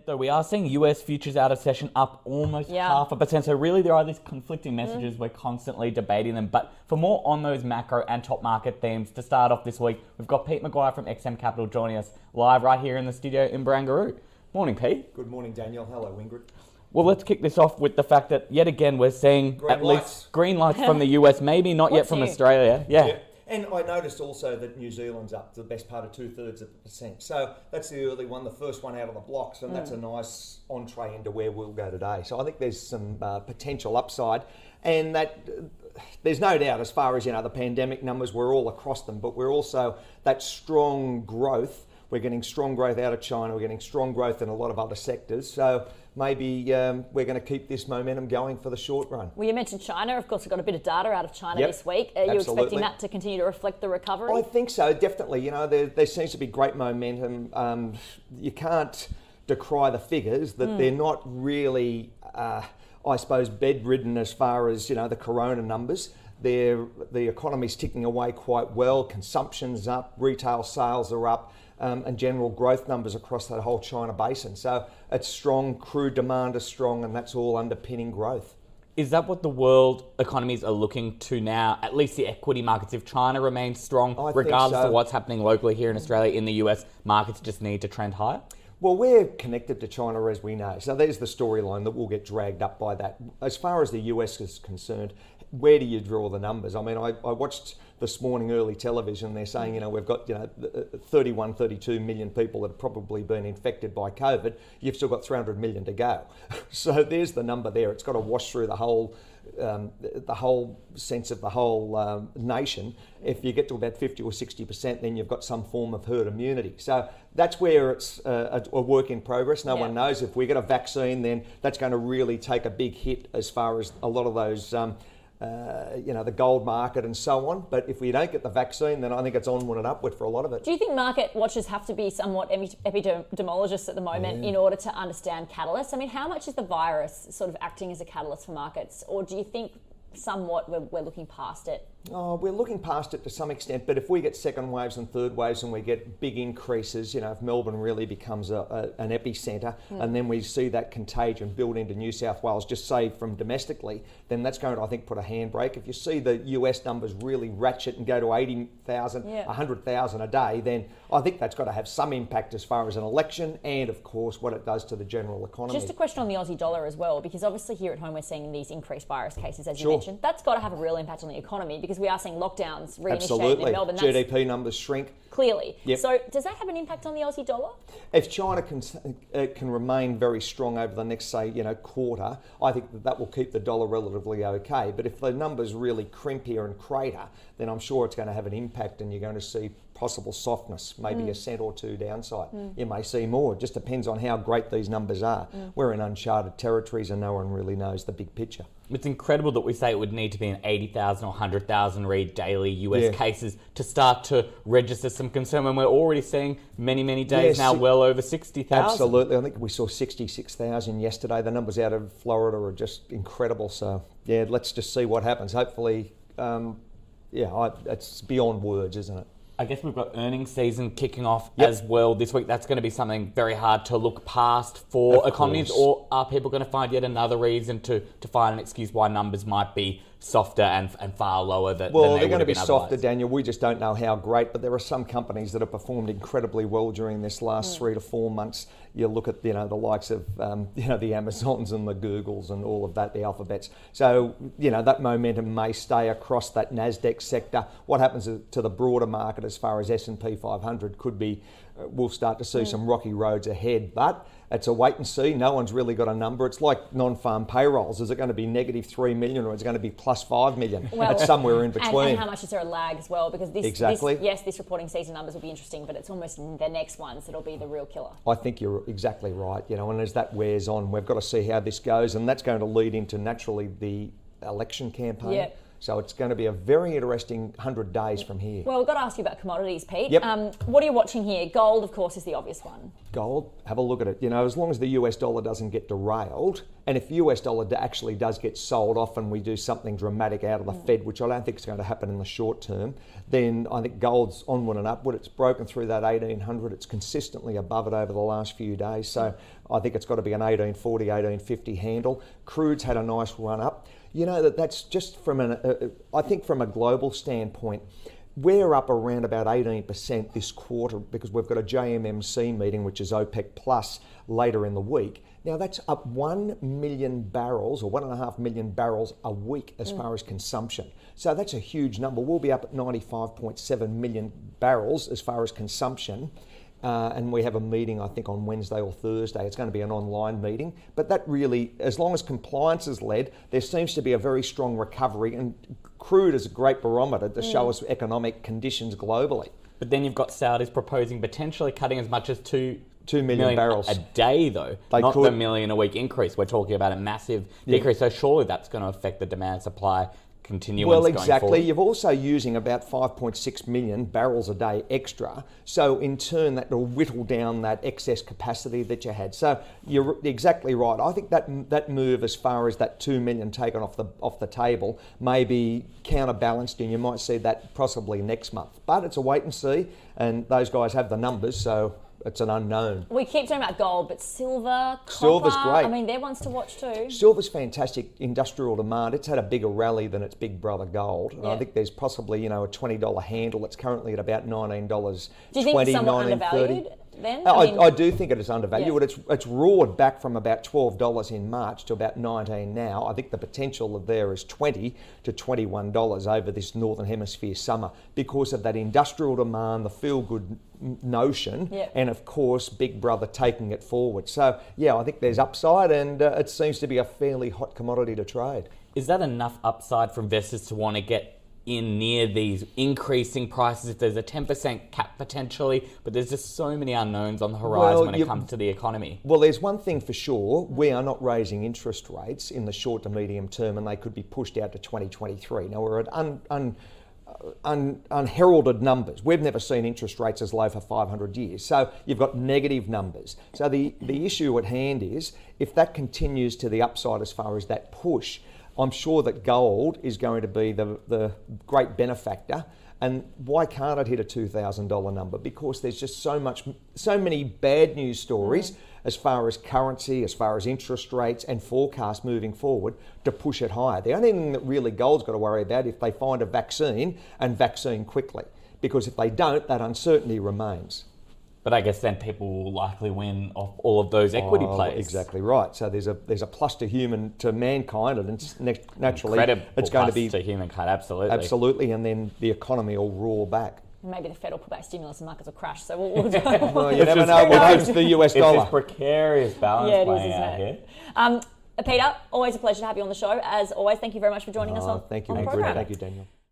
Though we are seeing US futures out of session up almost 0.5%. So really there are these conflicting messages. We're constantly debating them. But for more on those macro and top market themes, to start off this week, we've got Pete McGuire from XM Capital joining us live right here in the studio in Barangaroo. Morning, Pete. Good morning, Daniel. Hello, Ingrid. Well, let's kick this off with the fact that yet again we're seeing least green lights from the US, maybe not yet from Australia. Yeah. And I noticed also that New Zealand's up to the best part of 2/3%. So that's the early one, the first one out of the blocks, and that's a nice entree into where we'll go today. So I think there's some potential upside, and that there's no doubt as far as the pandemic numbers, we're all across them, but we're also that strong growth. We're getting strong growth out of China. We're getting strong growth in a lot of other sectors. So maybe we're going to keep this momentum going for the short run. Well, you mentioned China. Of course, we've got a bit of data out of China this week. Are you expecting that to continue to reflect the recovery? I think so, definitely. There seems to be great momentum. You can't decry the figures that they're not really, I suppose, bedridden as far as, the corona numbers. The economy's ticking away quite well. Consumption's up. Retail sales are up. And general growth numbers across that whole China basin. So it's strong, crude demand is strong, and that's all underpinning growth. Is that what the world economies are looking to now, at least the equity markets? If China remains strong, regardless of what's happening locally here in Australia, in the US, markets just need to trend higher? Well, we're connected to China, as we know. So there's the storyline that will get dragged up by that. As far as the US is concerned, where do you draw the numbers? I mean, I watched this morning early television. They're saying, we've got 31, 32 million people that have probably been infected by COVID. You've still got 300 million to go. So there's the number there. It's got to wash through the whole sense of the whole nation. If you get to about 50 or 60%, then you've got some form of herd immunity. So that's where it's a work in progress. No one knows. If we get a vaccine, then that's going to really take a big hit as far as a lot of those the gold market and so on. But if we don't get the vaccine, then I think it's onward and upward for a lot of it. Do you think market watchers have to be somewhat epidemiologists at the moment in order to understand catalysts? I mean, how much is the virus sort of acting as a catalyst for markets? Or do you think somewhat we're looking past it? Oh, we're looking past it to some extent, but if we get second waves and third waves and we get big increases, if Melbourne really becomes an epicentre and then we see that contagion build into New South Wales, just say from domestically, then that's going to, I think, put a handbrake. If you see the US numbers really ratchet and go to 80,000, 100,000 a day, then I think that's got to have some impact as far as an election and, of course, what it does to the general economy. Just a question on the Aussie dollar as well, because obviously here at home we're seeing these increased virus cases, as you mentioned. That's got to have a real impact on the economy, because we are seeing lockdowns reinitiated in Melbourne. GDP numbers shrink. Clearly. So does that have an impact on the Aussie dollar? If China can remain very strong over the next, say, quarter, I think that will keep the dollar relatively okay. But if the numbers really crimp here and crater, then I'm sure it's going to have an impact and you're going to see possible softness, maybe a cent or two downside. You may see more. It just depends on how great these numbers are. We're in uncharted territories and no one really knows the big picture. It's incredible that we say it would need to be an 80,000 or 100,000 read daily US cases to start to register some concern when we're already seeing many days now well over 60,000. Absolutely. I think we saw 66,000 yesterday. The numbers out of Florida are just incredible. So, let's just see what happens. Hopefully, it's beyond words, isn't it? I guess we've got earnings season kicking off as well this week. That's going to be something very hard to look past for economies, or are people going to find yet another reason to find an excuse why numbers might be softer and far lower than they they're going to be softer, otherwise? Daniel. We just don't know how great, but there are some companies that have performed incredibly well during this last 3 to 4 months. You look at the likes of the Amazons and the Googles and all of that, the Alphabets. So that momentum may stay across that Nasdaq sector. What happens to the broader market as far as S&P 500 could be? We'll start to see some rocky roads ahead, but it's a wait and see. No one's really got a number. It's like non-farm payrolls. Is it going to be negative 3 million or is it going to be plus 5 million? Well, it's somewhere in between. And how much is there a lag as well? Because this reporting season numbers will be interesting, but it's almost the next ones that'll be the real killer. I think you're exactly right. And as that wears on, we've got to see how this goes, and that's going to lead into naturally the election campaign. Yep. So it's going to be a very interesting 100 days from here. Well, we've got to ask you about commodities, Pete. Yep. What are you watching here? Gold, of course, is the obvious one. Gold, have a look at it. As long as the US dollar doesn't get derailed, and if US dollar actually does get sold off and we do something dramatic out of the Fed, which I don't think is going to happen in the short term, then I think gold's onward and upward. It's broken through that 1800. It's consistently above it over the last few days. So I think it's got to be an 1840, 1850 handle. Crude's had a nice run up. You know, that's just from I think from a global standpoint, we're up around about 18% this quarter because we've got a JMMC meeting, which is OPEC plus, later in the week. Now that's up 1 million barrels or 1.5 million barrels a week as far as consumption. So that's a huge number. We'll be up at 95.7 million barrels as far as consumption. And we have a meeting, I think, on Wednesday or Thursday. It's going to be an online meeting. But that really, as long as compliance is led, there seems to be a very strong recovery. And crude is a great barometer to show us economic conditions globally. But then you've got Saudis proposing potentially cutting as much as 2 million barrels a day, though. Not the million a week increase. We're talking about a massive decrease. So surely that's going to affect the demand supply continuance well, going exactly. forward. You're also using about 5.6 million barrels a day extra. So in turn, that will whittle down that excess capacity that you had. So you're exactly right. I think that move, as far as that 2 million taken off the table, may be counterbalanced, and you might see that possibly next month. But it's a wait and see, and those guys have the numbers, so it's an unknown. We keep talking about gold, but silver, copper, Silver's great. I mean, they're ones to watch too. Silver's fantastic industrial demand. It's had a bigger rally than its big brother gold. And I think there's possibly, a $20 handle. It's currently at about $19.20, Do you think it's somewhat undervalued then? I do think it is undervalued. It's roared back from about $12 in March to about $19 now. I think the potential there is $20 to $21 over this Northern Hemisphere summer because of that industrial demand, the feel-good notion, and of course Big Brother taking it forward. So I think there's upside, and it seems to be a fairly hot commodity to trade. Is that enough upside for investors to want to get in near these increasing prices? If there's a 10% cap potentially, but there's just so many unknowns on the horizon when it comes to the economy. Well, there's one thing for sure. We are not raising interest rates in the short to medium term, and they could be pushed out to 2023. Now, we're at unheralded numbers. We've never seen interest rates as low for 500 years. So you've got negative numbers. So the issue at hand is, if that continues to the upside as far as that push, I'm sure that gold is going to be the great benefactor. And why can't it hit a $2,000 number? Because there's just so many bad news stories as far as currency, as far as interest rates and forecasts moving forward to push it higher. The only thing that really gold's got to worry about is if they find a vaccine, and vaccine quickly. Because if they don't, that uncertainty remains. But I guess then people will likely win off all of those equity plays. Exactly right. So there's a plus to mankind, and it's naturally it's going to be to humankind. Absolutely, and then the economy will roar back. Maybe the Fed will put back stimulus and markets will crash. So we'll well, you never know what happens to the US dollar. It's this precarious balance playing out here. Peter, always a pleasure to have you on the show. As always, thank you very much for joining us on Thank you, the Ingrid. program. Thank you, Daniel.